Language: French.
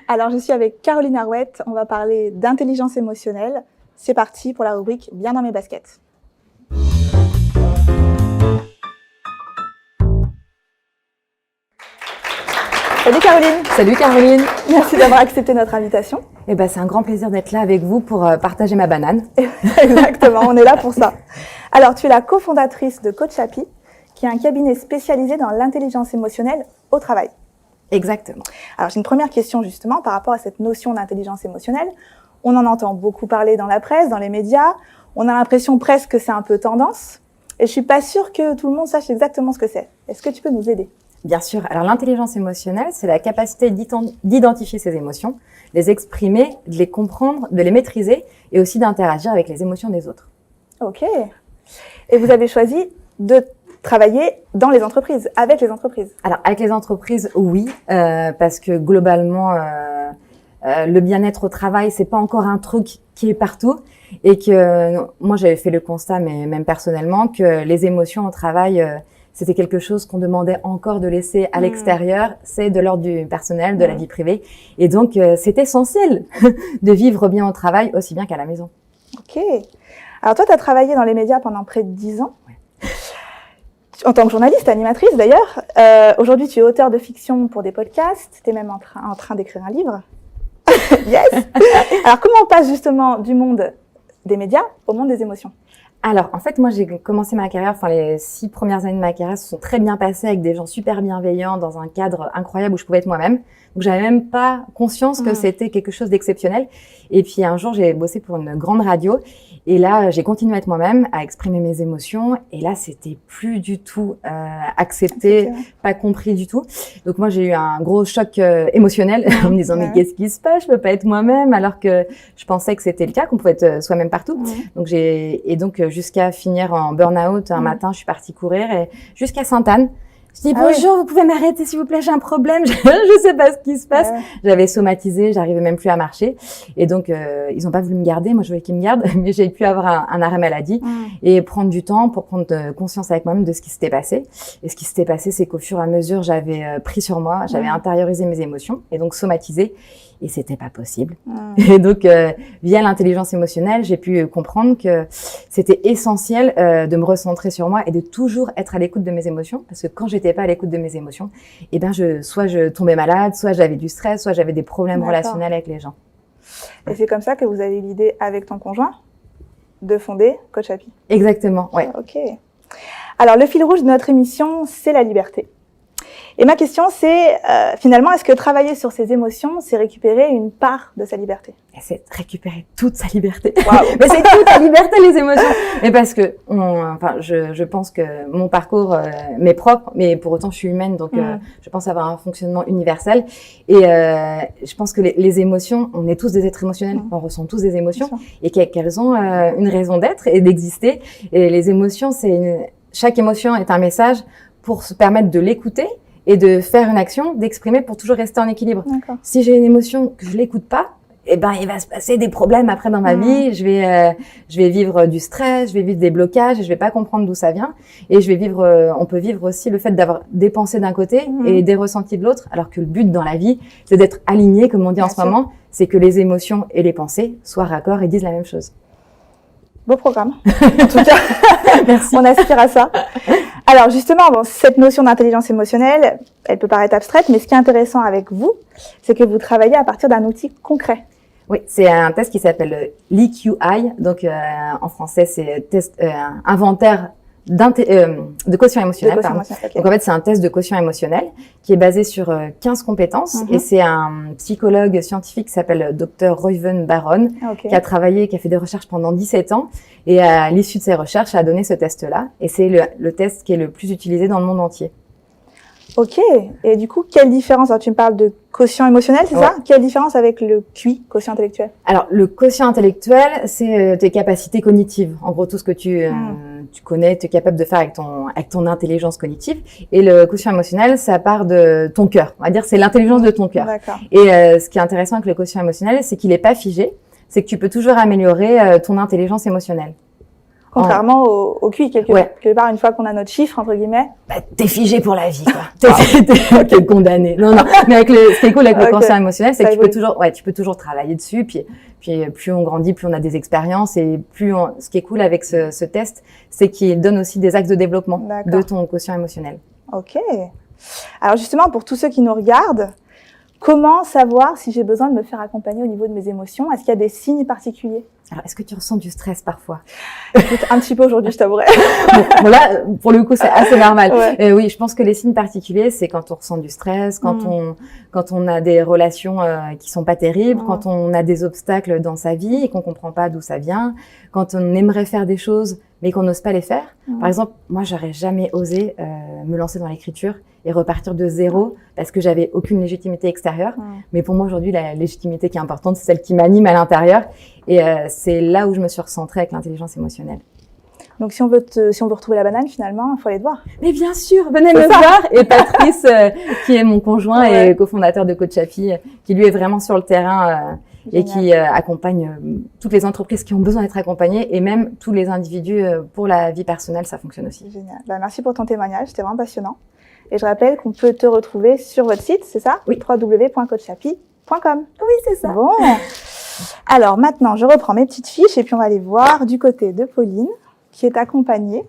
Alors, je suis avec Caroline Arouette. On va parler d'intelligence émotionnelle. C'est parti pour la rubrique Bien dans mes baskets. Salut Caroline. Salut Caroline. Merci d'avoir accepté notre invitation. C'est un grand plaisir d'être là avec vous pour partager ma banane. Exactement, on est là pour ça. Alors, tu es la cofondatrice de Coach Happy, qui est un cabinet spécialisé dans l'intelligence émotionnelle au travail. Exactement. Alors, j'ai une première question justement par rapport à cette notion d'intelligence émotionnelle. On en entend beaucoup parler dans la presse, dans les médias. On a l'impression presque que c'est un peu tendance. Et je suis pas sûre que tout le monde sache exactement ce que c'est. Est-ce que tu peux nous aider ? Bien sûr. Alors, l'intelligence émotionnelle, c'est la capacité d'identifier ses émotions, les exprimer, de les comprendre, de les maîtriser et aussi d'interagir avec les émotions des autres. Ok. Et vous avez choisi de travailler dans les entreprises, avec les entreprises. Alors, avec les entreprises, oui, parce que globalement, le bien-être au travail, c'est pas encore un truc qui est partout. Et que moi, j'avais fait le constat, mais même personnellement, que les émotions au travail, c'était quelque chose qu'on demandait encore de laisser à l'extérieur. C'est de l'ordre du personnel, de la vie privée. Et donc, c'est essentiel de vivre bien au travail, aussi bien qu'à la maison. Ok. Alors toi, tu as travaillé dans les médias pendant près de 10 ans. Ouais. En tant que journaliste, animatrice d'ailleurs. Aujourd'hui, tu es auteur de fiction pour des podcasts. Tu es même en train d'écrire un livre. Yes. Alors, comment on passe justement du monde des médias au monde des émotions ? Alors, en fait, moi, j'ai commencé ma carrière, les 6 premières années de ma carrière se sont très bien passées avec des gens super bienveillants dans un cadre incroyable où je pouvais être moi-même. Donc, j'avais même pas conscience que c'était quelque chose d'exceptionnel. Et puis, un jour, j'ai bossé pour une grande radio. Et là, j'ai continué à être moi-même, à exprimer mes émotions. Et là, c'était plus du tout accepté, pas compris du tout. Donc, moi, j'ai eu un gros choc émotionnel en me disant, mais qu'est-ce qui se passe? Je peux pas être moi-même, alors que je pensais que c'était le cas, qu'on pouvait être soi-même partout. Donc, jusqu'à finir en burn-out, un matin, je suis partie courir et jusqu'à Sainte-Anne. Je dis bonjour, vous pouvez m'arrêter s'il vous plaît, j'ai un problème, je sais pas ce qui se passe. J'avais somatisé, j'arrivais même plus à marcher. Et donc, ils ont pas voulu me garder, moi je voulais qu'ils me gardent, mais j'ai pu avoir un arrêt maladie et prendre du temps pour prendre conscience avec moi-même de ce qui s'était passé. Et ce qui s'était passé, c'est qu'au fur et à mesure, j'avais pris sur moi, j'avais intériorisé mes émotions et donc somatisé. Et c'était pas possible. Et donc, via l'intelligence émotionnelle, j'ai pu comprendre que c'était essentiel de me recentrer sur moi et de toujours être à l'écoute de mes émotions. Parce que quand j'étais pas à l'écoute de mes émotions, soit je tombais malade, soit j'avais du stress, soit j'avais des problèmes relationnels avec les gens. Et c'est comme ça que vous avez eu l'idée avec ton conjoint de fonder Coach Happy. Exactement, ouais. Ok. Alors, le fil rouge de notre émission, c'est la liberté. Et ma question, c'est finalement, est-ce que travailler sur ses émotions, c'est récupérer une part de sa liberté ? Et c'est récupérer toute sa liberté. Wow. Mais c'est toute sa liberté, les émotions. Mais parce que, je pense que mon parcours m'est propre, mais pour autant, je suis humaine, donc je pense avoir un fonctionnement universel. Et je pense que les émotions, on est tous des êtres émotionnels, on ressent tous des émotions, et qu'elles ont une raison d'être et d'exister. Et les émotions, chaque émotion est un message pour se permettre de l'écouter et de faire une action, d'exprimer pour toujours rester en équilibre. Si j'ai une émotion que je l'écoute pas, il va se passer des problèmes après dans ma vie. Je vais vivre du stress, je vais vivre des blocages et je vais pas comprendre d'où ça vient. Et on peut vivre aussi le fait d'avoir des pensées d'un côté et des ressentis de l'autre, alors que le but dans la vie, c'est d'être aligné, comme on dit en ce moment, c'est que les émotions et les pensées soient raccords et disent la même chose. Beau programme. En tout cas, merci. On aspire à ça. Alors justement, cette notion d'intelligence émotionnelle, elle peut paraître abstraite, mais ce qui est intéressant avec vous, c'est que vous travaillez à partir d'un outil concret. Oui, c'est un test qui s'appelle l'EQI, donc en français c'est test inventaire de quotient émotionnel. Donc en fait, c'est un test de quotient émotionnel qui est basé sur 15 compétences et c'est un psychologue scientifique qui s'appelle Dr. Reuven Baron qui a fait des recherches pendant 17 ans et à l'issue de ses recherches a donné ce test-là et c'est le test qui est le plus utilisé dans le monde entier. Ok. Et du coup, quelle différence? Alors, tu me parles de quotient émotionnel, c'est ça? Quelle différence avec le QI, quotient intellectuel? Alors, le quotient intellectuel, c'est tes capacités cognitives. En gros, tout ce que tu connais, tu es capable de faire avec ton intelligence cognitive. Et le quotient émotionnel, ça part de ton cœur. On va dire, c'est l'intelligence de ton cœur. D'accord. Et ce qui est intéressant avec le quotient émotionnel, c'est qu'il est pas figé. C'est que tu peux toujours améliorer ton intelligence émotionnelle. Contrairement au QI, quelque part, une fois qu'on a notre chiffre, entre guillemets. Bah, t'es figé pour la vie, quoi. T'es condamné. Non. Mais ce qui est cool avec le quotient émotionnel, c'est que tu peux toujours travailler dessus. Puis plus on grandit, plus on a des expériences et ce qui est cool avec ce test, c'est qu'il donne aussi des axes de développement de ton quotient émotionnel. Ok. Alors justement, pour tous ceux qui nous regardent, comment savoir si j'ai besoin de me faire accompagner au niveau de mes émotions? Est-ce qu'il y a des signes particuliers? Alors, est-ce que tu ressens du stress parfois? Écoute, un petit peu aujourd'hui, je t'avouerai. Bon, là, pour le coup, c'est assez normal. Ouais. Oui, je pense que les signes particuliers, c'est quand on ressent du stress, quand on a des relations qui sont pas terribles, quand on a des obstacles dans sa vie et qu'on comprend pas d'où ça vient, quand on aimerait faire des choses mais qu'on n'ose pas les faire. Par exemple, moi, j'aurais jamais osé me lancer dans l'écriture et repartir de zéro parce que j'avais aucune légitimité extérieure. Mais pour moi, aujourd'hui, la légitimité qui est importante, c'est celle qui m'anime à l'intérieur. Et c'est là où je me suis recentrée avec l'intelligence émotionnelle. Donc, si on veut retrouver la banane, finalement, il faut aller te voir. Mais bien sûr, venez me voir. Et Patrice, qui est mon conjoint et cofondateur de Coachapi, qui lui est vraiment sur le terrain et qui accompagne toutes les entreprises qui ont besoin d'être accompagnées et même tous les individus pour la vie personnelle, ça fonctionne aussi. Génial. Bah, merci pour ton témoignage, c'était vraiment passionnant. Et je rappelle qu'on peut te retrouver sur votre site, c'est ça? Oui. www.coachapi.com. Oui, c'est ça. Bon. Alors maintenant, je reprends mes petites fiches et puis on va aller voir du côté de Pauline, qui est accompagnée